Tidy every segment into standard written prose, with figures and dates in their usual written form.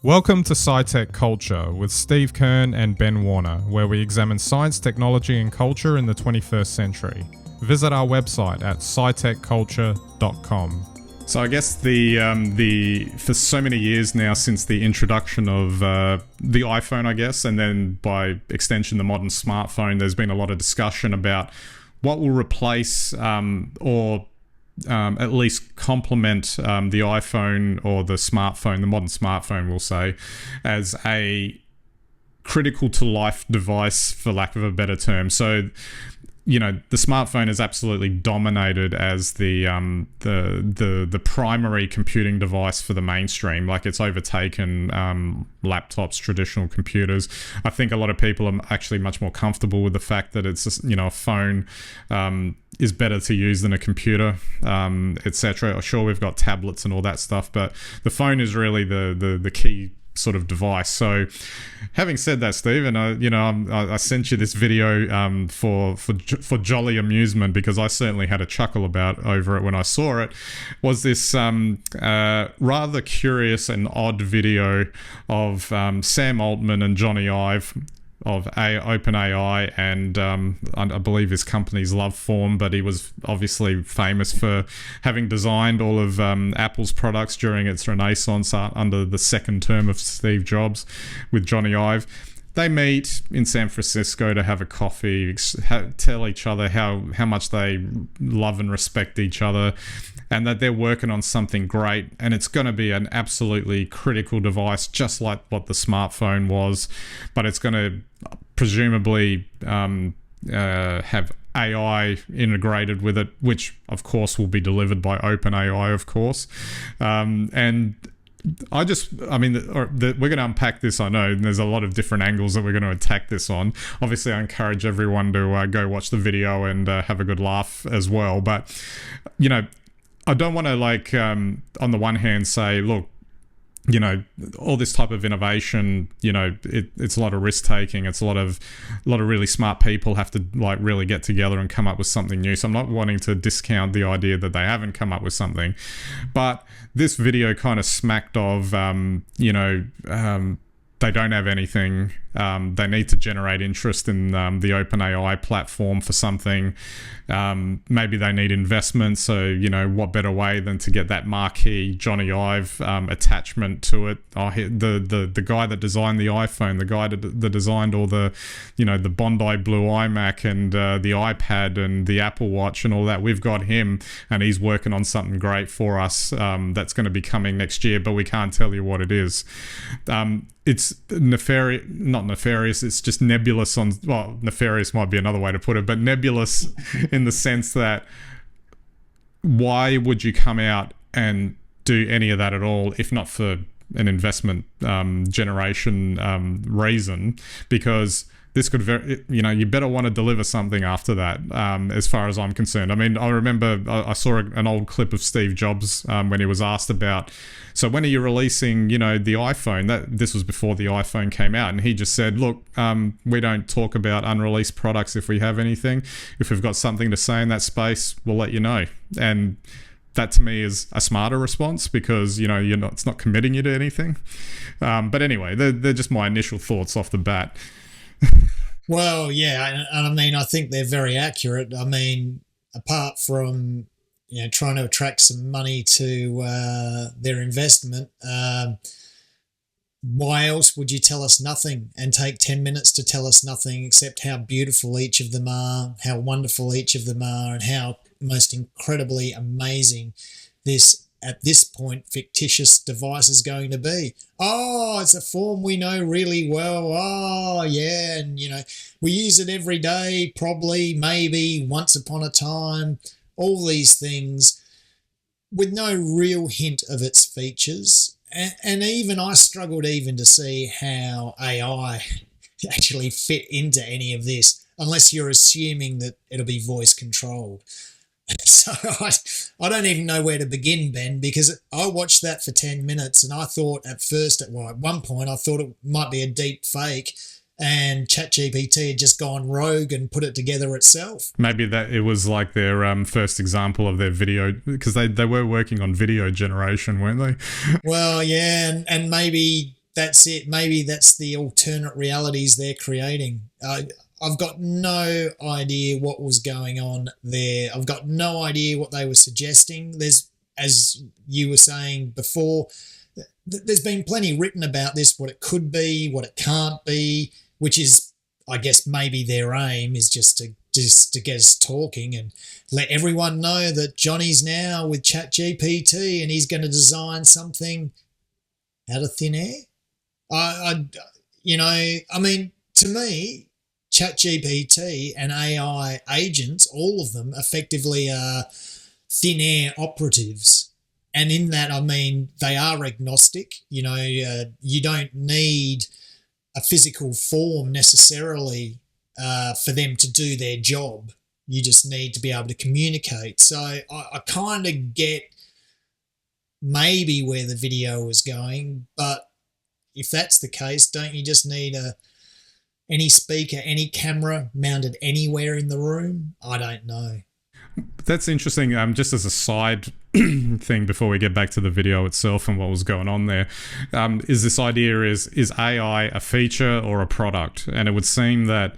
Welcome to SciTech Culture with Steve Kern and Ben Warner, where we examine science, technology and culture in the 21st century. Visit our website at scitechculture.com. So I guess the for so many years now since the introduction of the iPhone, I guess, and then by extension the modern smartphone, there's been a lot of discussion about what will replace or at least complement the iPhone or the smartphone, the modern smartphone, we'll say, as a critical to life device, for lack of a better term. So, you know, the smartphone is absolutely dominated as the primary computing device for the mainstream. Like, it's overtaken laptops, traditional computers. I think a lot of people are actually much more comfortable with the fact that it's just, you know, a phone is better to use than a computer, etc. Sure, we've got tablets and all that stuff, but the phone is really the key sort of device. So, having said that, Steve, and I sent you this video for jolly amusement, because I certainly had a chuckle over it when I saw it. Was this rather curious and odd video of Sam Altman and Jony Ive of OpenAI, and I believe his company's Loveform, but he was obviously famous for having designed all of Apple's products during its renaissance under the second term of Steve Jobs with Jony Ive. They meet in San Francisco to have a coffee, tell each other how much they love and respect each other, and that they're working on something great, and it's going to be an absolutely critical device, just like what the smartphone was, but it's going to presumably have AI integrated with it, which of course will be delivered by OpenAI, of course, and we're going to unpack this, I know, and there's a lot of different angles that we're going to attack this on. Obviously, I encourage everyone to go watch the video and have a good laugh as well. But, you know, I don't want to, on the one hand say, look, you know, all this type of innovation, you know, it's a lot of risk taking. It's a lot of really smart people have to really get together and come up with something new. So I'm not wanting to discount the idea that they haven't come up with something, but this video kind of smacked of, they don't have anything. They need to generate interest in the OpenAI platform for something. Maybe they need investment. So, you know, what better way than to get that marquee Jony Ive attachment to it? The guy that designed the iPhone, the guy that designed all the, you know, the Bondi Blue iMac and the iPad and the Apple Watch and all that. We've got him, and he's working on something great for us that's going to be coming next year, but we can't tell you what it is. It's not nefarious, it's just nebulous nefarious might be another way to put it, but nebulous in the sense that why would you come out and do any of that at all if not for an investment generation reason? Because this could you better want to deliver something after that, as far as I'm concerned. I mean, I remember I saw an old clip of Steve Jobs when he was asked about, so when are you releasing, you know, the iPhone? This was before the iPhone came out, and he just said, look, we don't talk about unreleased products if we have anything. If we've got something to say in that space, we'll let you know. And that to me is a smarter response, because, you know, it's not committing you to anything. But anyway, they're just my initial thoughts off the bat. Well, yeah, and I mean, I think they're very accurate. I mean, apart from, you know, trying to attract some money to their investment, why else would you tell us nothing and take 10 minutes to tell us nothing except how beautiful each of them are, how wonderful each of them are, and how most incredibly amazing this, at this point, fictitious device is going to be. Oh, it's a form we know really well. Oh, yeah, and, you know, we use it every day, probably, maybe, once upon a time, all these things with no real hint of its features. And even I struggled even to see how AI actually fit into any of this, unless you're assuming that it'll be voice controlled. So I don't even know where to begin, Ben, because I watched that for 10 minutes and I thought at one point I thought it might be a deep fake, and ChatGPT had just gone rogue and put it together itself. Maybe that it was like their first example of their video, because they were working on video generation, weren't they? Well, yeah, and maybe that's it. Maybe that's the alternate realities they're creating. I've got no idea what was going on there. I've got no idea what they were suggesting. There's, as you were saying before, there's been plenty written about this, what it could be, what it can't be, which is, I guess, maybe their aim is just to get us talking and let everyone know that Jony's now with ChatGPT and he's going to design something out of thin air. To me, ChatGPT and AI agents, all of them effectively are thin air operatives. And in that, I mean, they are agnostic. You don't need a physical form necessarily for them to do their job. You just need to be able to communicate. So I kind of get maybe where the video is going, but if that's the case, don't you just need any speaker, any camera mounted anywhere in the room? I don't know. That's interesting. Just as a side thing before we get back to the video itself and what was going on there, is this idea is AI a feature or a product? And it would seem that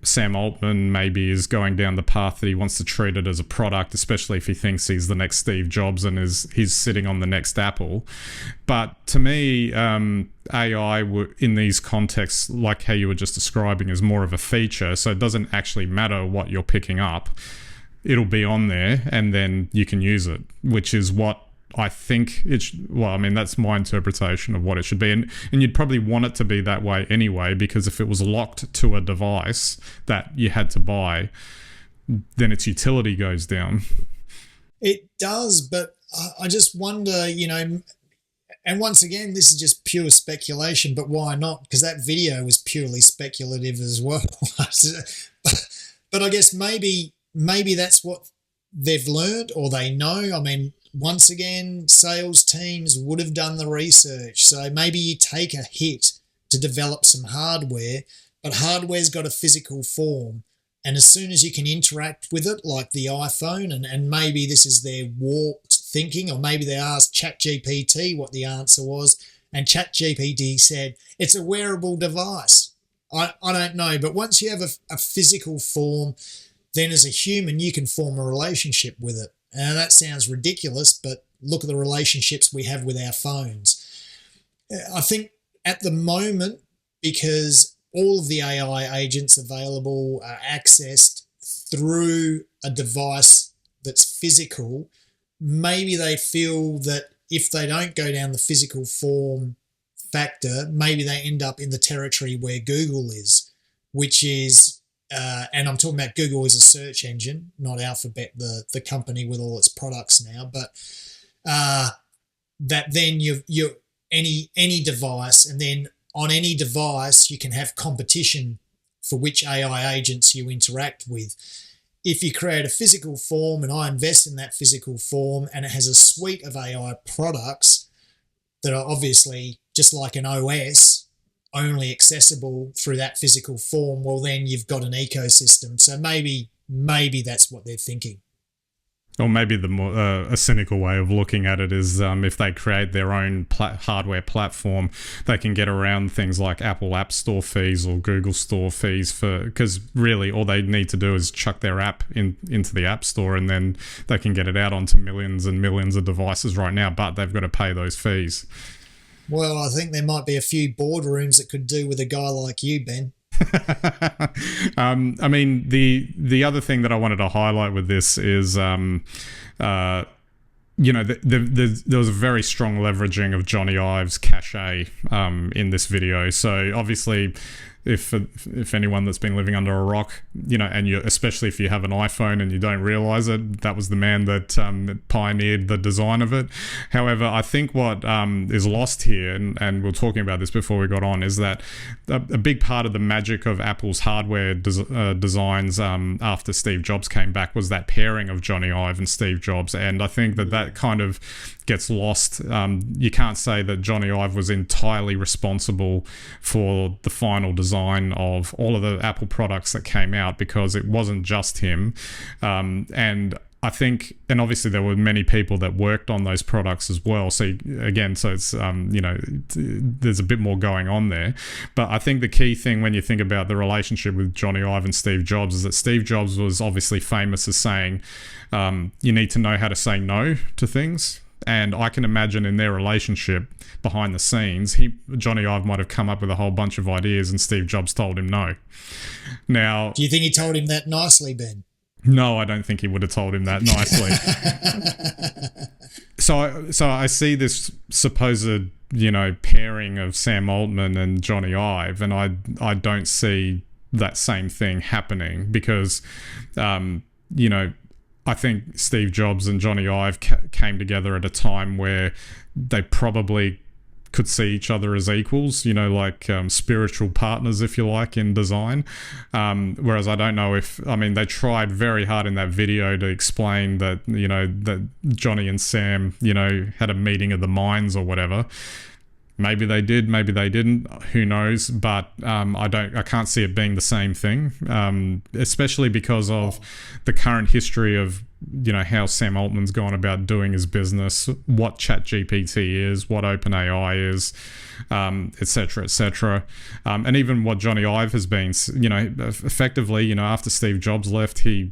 Sam Altman maybe is going down the path that he wants to treat it as a product, especially if he thinks he's the next Steve Jobs and he's sitting on the next Apple. But to me, AI in these contexts, like how you were just describing, is more of a feature. So it doesn't actually matter what you're picking up. It'll be on there and then you can use it, which is what I think that's my interpretation of what it should be. And you'd probably want it to be that way anyway, because if it was locked to a device that you had to buy, then its utility goes down. It does, but I just wonder, and once again, this is just pure speculation, but why not? Because that video was purely speculative as well. But I guess maybe that's what they've learned or they know. I mean, once again, sales teams would have done the research. So maybe you take a hit to develop some hardware, but hardware's got a physical form. And as soon as you can interact with it, like the iPhone, and maybe this is their warped thinking, or maybe they asked ChatGPT what the answer was, and ChatGPT said, it's a wearable device. I don't know, but once you have a physical form, then as a human, you can form a relationship with it. And that sounds ridiculous, but look at the relationships we have with our phones. I think at the moment, because all of the AI agents available are accessed through a device that's physical, maybe they feel that if they don't go down the physical form factor, maybe they end up in the territory where Google is, which is, and I'm talking about Google as a search engine, not Alphabet, the company with all its products now, but that then you any device, and then on any device you can have competition for which AI agents you interact with. If you create a physical form and I invest in that physical form and it has a suite of AI products that are obviously just like an OS, only accessible through that physical form, well, then you've got an ecosystem. So maybe that's what they're thinking. Or maybe the more a cynical way of looking at it is if they create their own hardware platform, they can get around things like Apple App Store fees or Google Store fees, because really all they need to do is chuck their app into the App Store and then they can get it out onto millions and millions of devices right now, but they've got to pay those fees. Well, I think there might be a few boardrooms that could do with a guy like you, Ben. I mean, the other thing that I wanted to highlight with this is, there was a very strong leveraging of Jony Ive's cachet in this video. So obviously, if anyone that's been living under a rock, and especially if you have an iPhone and you don't realize it, that was the man that pioneered the design of it. However, I think what is lost here, and we were talking about this before we got on, is that a big part of the magic of Apple's hardware designs after Steve Jobs came back was that pairing of Jony Ive and Steve Jobs, and I think that kind of gets lost. You can't say that Jony Ive was entirely responsible for the final design of all of the Apple products that came out, because it wasn't just him. And I think, and obviously there were many people that worked on those products as well. So again, so it's, there's a bit more going on there. But I think the key thing when you think about the relationship with Jony Ive and Steve Jobs is that Steve Jobs was obviously famous as saying, you need to know how to say no to things. And I can imagine in their relationship behind the scenes, Jony Ive might have come up with a whole bunch of ideas and Steve Jobs told him no. Now, do you think he told him that nicely, Ben? No, I don't think he would have told him that nicely. So I see this supposed, pairing of Sam Altman and Jony Ive, and I don't see that same thing happening because, I think Steve Jobs and Jony Ive came together at a time where they probably could see each other as equals, spiritual partners, if you like, in design. Whereas I don't know they tried very hard in that video to explain that, that Jony and Sam, had a meeting of the minds or whatever. Maybe they did, maybe they didn't, who knows? But I can't see it being the same thing, especially because of the current history of, how Sam Altman's gone about doing his business, what ChatGPT is, what OpenAI is, et cetera, et cetera. And even what Jony Ive has been, effectively, after Steve Jobs left, he,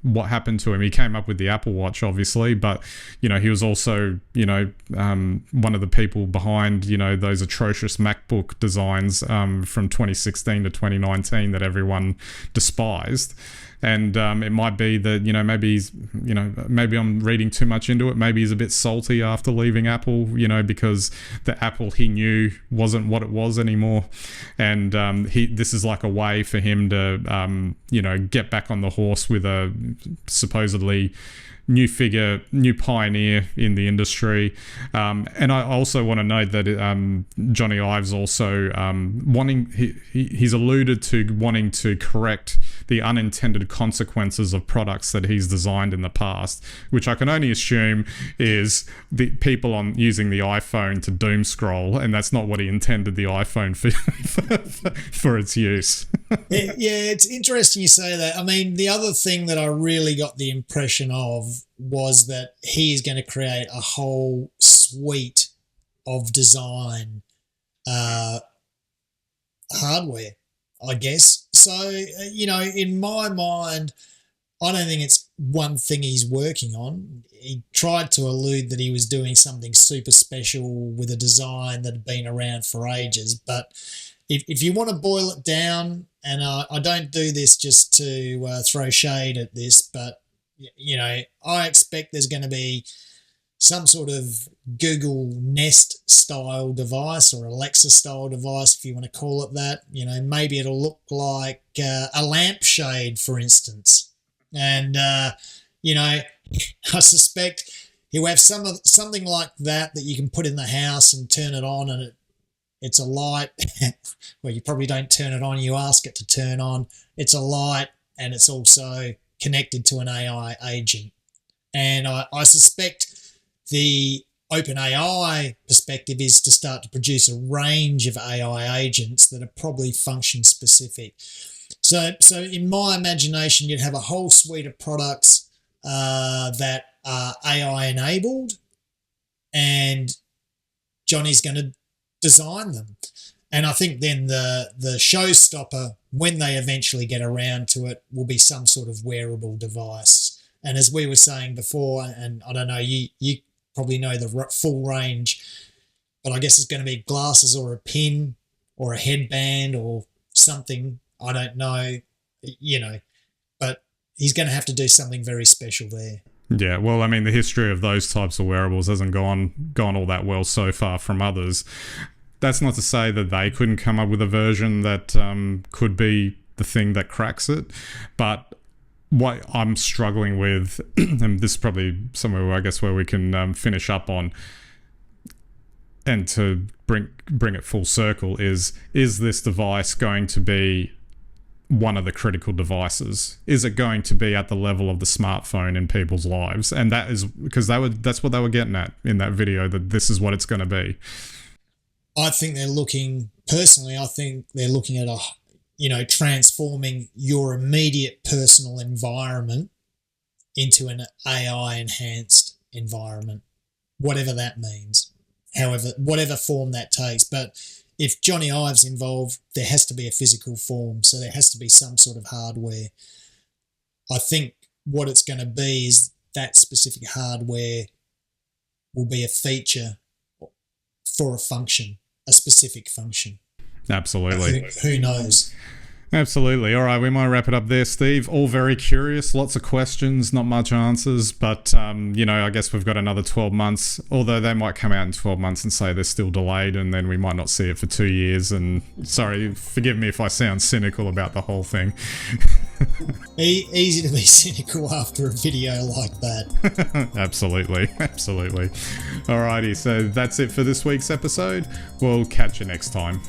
what happened to him? He came up with the Apple Watch, obviously, but, he was also, one of the people behind, those atrocious MacBook designs from 2016 to 2019 that everyone despised. And it might be that, maybe he's, maybe I'm reading too much into it. Maybe he's a bit salty after leaving Apple, because the Apple he knew wasn't what it was anymore. And this is like a way for him to, get back on the horse with a supposedly new figure, new pioneer in the industry. And I also want to note that Jony Ive's also he's alluded to wanting to correct the unintended consequences of products that he's designed in the past, which I can only assume is the people on using the iPhone to doom scroll, and that's not what he intended the iPhone for its use. Yeah, it's interesting you say that. I mean, the other thing that I really got the impression of was that he is going to create a whole suite of design hardware, I guess. So, in my mind, I don't think it's one thing he's working on. He tried to allude that he was doing something super special with a design that had been around for ages. But if you want to boil it down, and I don't do this just to throw shade at this, but, I expect there's going to be some sort of Google Nest style device or Alexa style device, if you want to call it that. Maybe it'll look like a lampshade, for instance. And, I suspect he'll have something like that you can put in the house and turn it on, and it's a light. Well, you probably don't turn it on. You ask it to turn on. It's a light, and it's also connected to an AI agent. And I suspect the OpenAI perspective is to start to produce a range of AI agents that are probably function specific. So in my imagination, you'd have a whole suite of products that are AI enabled, and Jony's going to design them. And I think then the showstopper, when they eventually get around to it, will be some sort of wearable device. And as we were saying before, and I don't know, you probably know the full range, but I guess it's going to be glasses or a pin or a headband or something. I don't know, but he's going to have to do something very special there. Yeah, well, I mean, the history of those types of wearables hasn't gone all that well so far from others. That's not to say that they couldn't come up with a version that could be the thing that cracks it. But what I'm struggling with, and this is probably somewhere where we can finish up on, and to bring it full circle, is this device going to be one of the critical devices? Is it going to be at the level of the smartphone in people's lives? And that is because that's what they were getting at in that video, that this is what it's going to be. I think they're looking at transforming your immediate personal environment into an AI enhanced environment, whatever that means, whatever form that takes. But if Jony Ive's involved, there has to be a physical form, so there has to be some sort of hardware. I think what it's going to be is that specific hardware will be a feature for a function, a specific function. Absolutely. Who knows? Absolutely. All right, we might wrap it up there, Steve. All very curious, lots of questions, not much answers, but, I guess we've got another 12 months, although they might come out in 12 months and say they're still delayed, and then we might not see it for 2 years. And sorry, forgive me if I sound cynical about the whole thing. Easy to be cynical after a video like that. Absolutely. All righty, so that's it for this week's episode. We'll catch you next time.